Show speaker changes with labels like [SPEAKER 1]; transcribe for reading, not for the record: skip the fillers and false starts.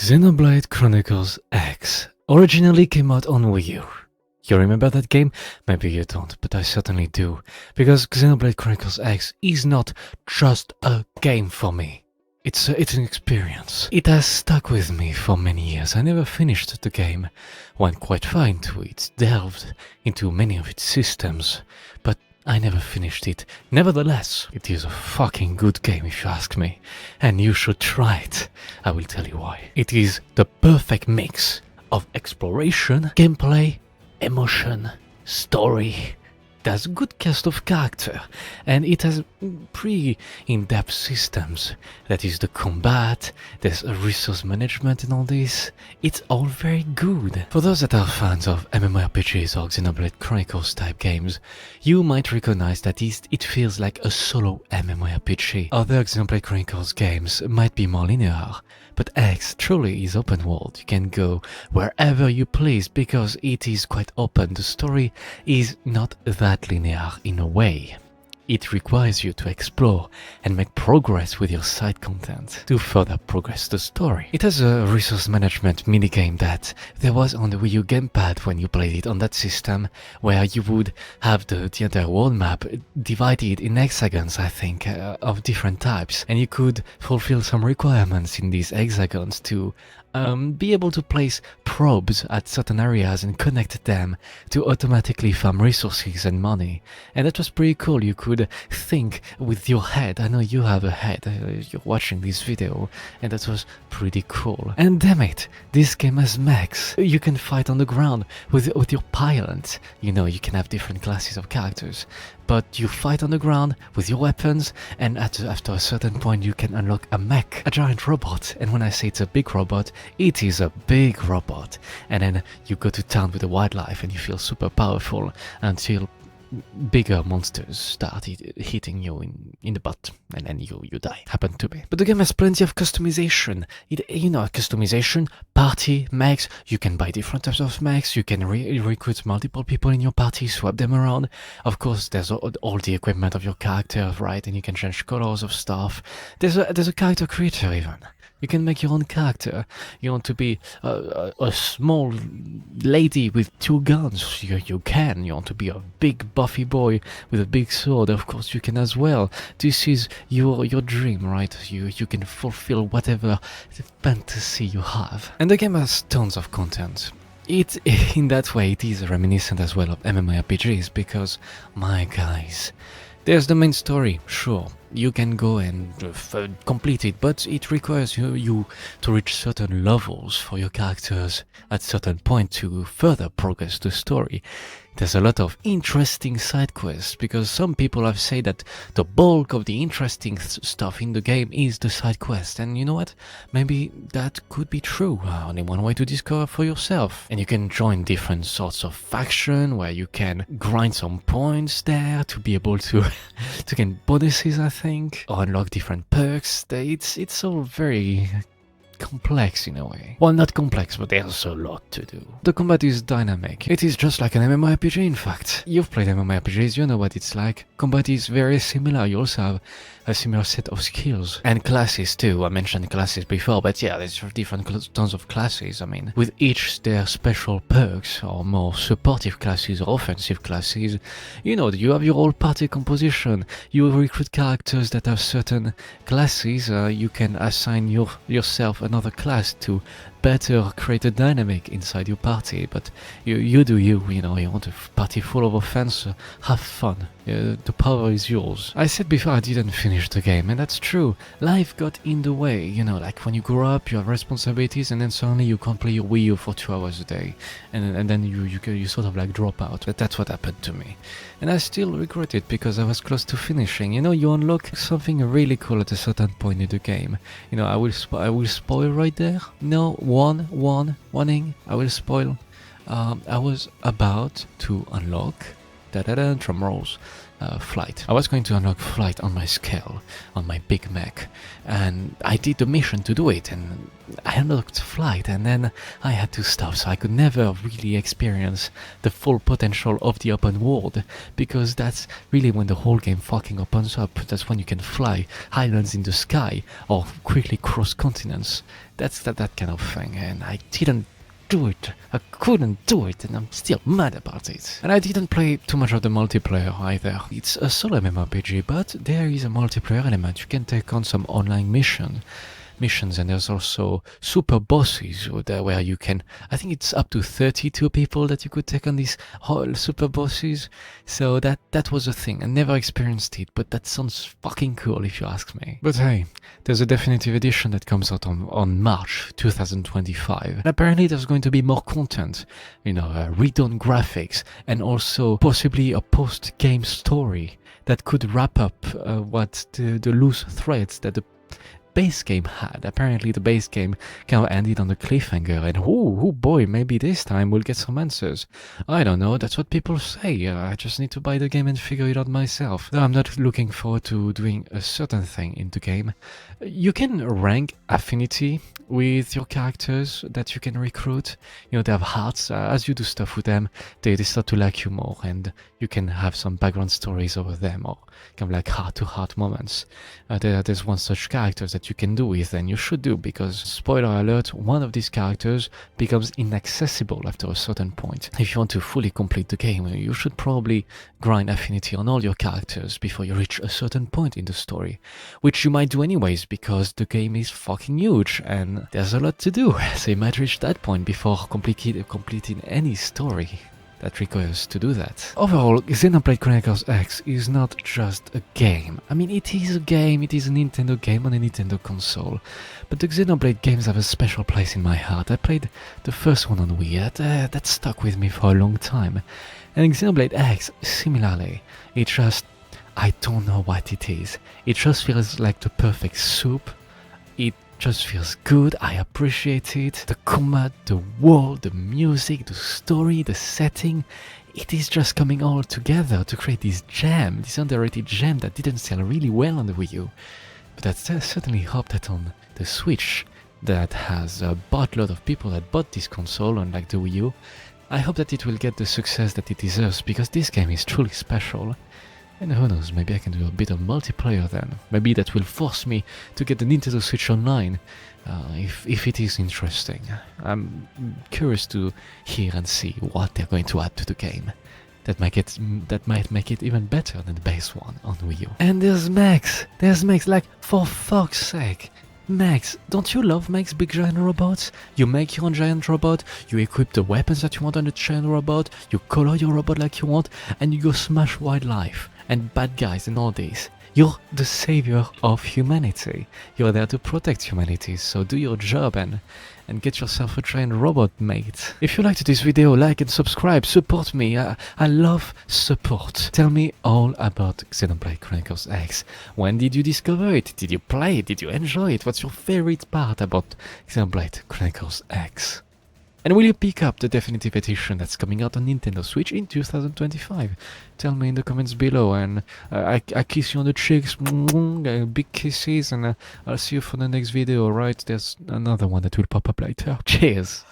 [SPEAKER 1] XENOBLADE CHRONICLES X originally came out on Wii U. You remember that game? Maybe you don't, but I certainly do, because XENOBLADE CHRONICLES X is not just a game for me. It's an experience. It has stuck with me for many years. I never finished the game, went quite far into it, delved into many of its systems, but I never finished it. Nevertheless, it is a fucking good game if you ask me, and you should try it. I will tell you why. It is the perfect mix of exploration, gameplay, emotion, story. It has a good cast of character, and it has pretty in-depth systems. That is the combat, there's a resource management and all this. It's all very good. For those that are fans of MMORPGs or Xenoblade Chronicles type games, you might recognize that it feels like a solo MMORPG. Other Xenoblade Chronicles games might be more linear, but X truly is open world. You can go wherever you please because it is quite open. The story is not that linear in a way. It requires you to explore and make progress with your side content to further progress the story. It has a resource management minigame that there was on the Wii U gamepad when you played it on that system, where you would have the entire world map divided in hexagons, I think, of different types, and you could fulfill some requirements in these hexagons to be able to place probes at certain areas and connect them to automatically farm resources and money. And that was pretty cool. You could think with your head. I know you have a head, you're watching this video, and that was pretty cool. And damn it, this game has mechs. You can fight on the ground with your pilot. You know, you can have different classes of characters, but you fight on the ground with your weapons, and after a certain point you can unlock a mech, a giant robot. And when I say it's a big robot, it is a big robot. And then you go to town with the wildlife and you feel super powerful until bigger monsters start hitting you in the butt, and then you die. Happened to me. But the game has plenty of customization. Customization, party, mechs. You can buy different types of mechs. You can recruit multiple people in your party, swap them around. Of course, there's all the equipment of your character, right? And you can change colors of stuff. There's a character creator even. You can make your own character. You want to be a small lady with 2 guns. You can. You want to be a big buffy boy with a big sword. Of course you can as well. This is your dream, right? You can fulfill whatever fantasy you have. And the game has tons of content. In that way, it is reminiscent as well of MMORPGs because, my guys, there's the main story, sure. You can go and complete it, but it requires you to reach certain levels for your characters at certain point to further progress the story. There's a lot of interesting side quests, because some people have said that the bulk of the interesting stuff in the game is the side quest, and you know what? Maybe that could be true. Only one way to discover for yourself. And you can join different sorts of faction where you can grind some points there to be able to get bonuses, I think, or unlock different perks. It's all very complex in a way. Well, not complex, but there's a lot to do. The combat is dynamic. It is just like an MMORPG, in fact. You've played MMORPGs, you know what it's like. Combat is very similar. You also have a similar set of skills. And classes too. I mentioned classes before, but yeah, there's different tons of classes. I mean, with each their special perks, or more supportive classes or offensive classes. You know, you have your whole party composition. You recruit characters that have certain classes. You can assign yourself another class to better create a dynamic inside your party, but you do you want a party full of offense, have fun, the power is yours. I said before I didn't finish the game, and that's true. Life got in the way, like when you grow up you have responsibilities, and then suddenly you can't play your Wii U for 2 hours a day, and then you sort of like drop out. But that's what happened to me, and I still regret it because I was close to finishing. You unlock something really cool at a certain point in the game. I will spoil right there. No, warning, I will spoil. I was about to unlock, drum rolls, flight. I was going to unlock flight on my scale, on my big mech, and I did the mission to do it, and I unlocked flight, and then I had to stop, so I could never really experience the full potential of the open world, because that's really when the whole game fucking opens up. That's when you can fly islands in the sky, or quickly cross continents. That's that kind of thing, and I didn't do it. I couldn't do it, and I'm still mad about it. And I didn't play too much of the multiplayer either. It's a solo MMORPG, but there is a multiplayer element. You can take on some online missions, and there's also super bosses there where you can, I think it's up to 32 people that you could take on these whole super bosses. So that was a thing. I never experienced it, but that sounds fucking cool if you ask me. But hey, there's a definitive edition that comes out on March 2025. And apparently there's going to be more content, redone graphics, and also possibly a post-game story that could wrap up what the loose threads that the base game had. Apparently the base game kind of ended on a cliffhanger, and oh boy, maybe this time we'll get some answers. I don't know, that's what people say. I just need to buy the game and figure it out myself. Though I'm not looking forward to doing a certain thing in the game. You can rank affinity with your characters that you can recruit. They have hearts. As you do stuff with them, they start to like you more, and you can have some background stories over them, or kind of like heart-to-heart moments. There's one such character that you can do with, and you should do, because, spoiler alert, one of these characters becomes inaccessible after a certain point. If you want to fully complete the game, you should probably grind affinity on all your characters before you reach a certain point in the story, which you might do anyways, because the game is fucking huge, and there's a lot to do, so you might reach that point before completing any story that requires to do that. Overall, XENOBLADE CHRONICLES X is not just a game. I mean, it is a game, it is a Nintendo game on a Nintendo console, but the Xenoblade games have a special place in my heart. I played the first one on Wii U, that stuck with me for a long time, and XENOBLADE X, similarly, it just, I don't know what it is. It just feels like the perfect soup. It just feels good, I appreciate it. The combat, the world, the music, the story, the setting, it is just coming all together to create this gem, this underrated gem that didn't sell really well on the Wii U. But I certainly hope that on the Switch, that has a buttload of people that bought this console, unlike the Wii U, I hope that it will get the success that it deserves, because this game is truly special. And who knows, maybe I can do a bit of multiplayer then. Maybe that will force me to get the Nintendo Switch Online, if it is interesting. I'm curious to hear and see what they're going to add to the game. That might make it even better than the base one on Wii U. And there's MECHS, like, for fuck's sake. MECHS, don't you love MECHS, big giant robots? You make your own giant robot, you equip the weapons that you want on the giant robot, you color your robot like you want, and you go smash wildlife and bad guys and all this. You're the savior of humanity. You're there to protect humanity, so do your job and get yourself a giant robot, mate. If you liked this video, like and subscribe, support me. I love support. Tell me all about XENOBLADE CHRONICLES X. When did you discover it? Did you play it? Did you enjoy it? What's your favorite part about XENOBLADE CHRONICLES X? And will you pick up the definitive edition that's coming out on Nintendo Switch in 2025? Tell me in the comments below, and I kiss you on the cheeks, big kisses, and I'll see you for the next video, alright? There's another one that will pop up later. Cheers!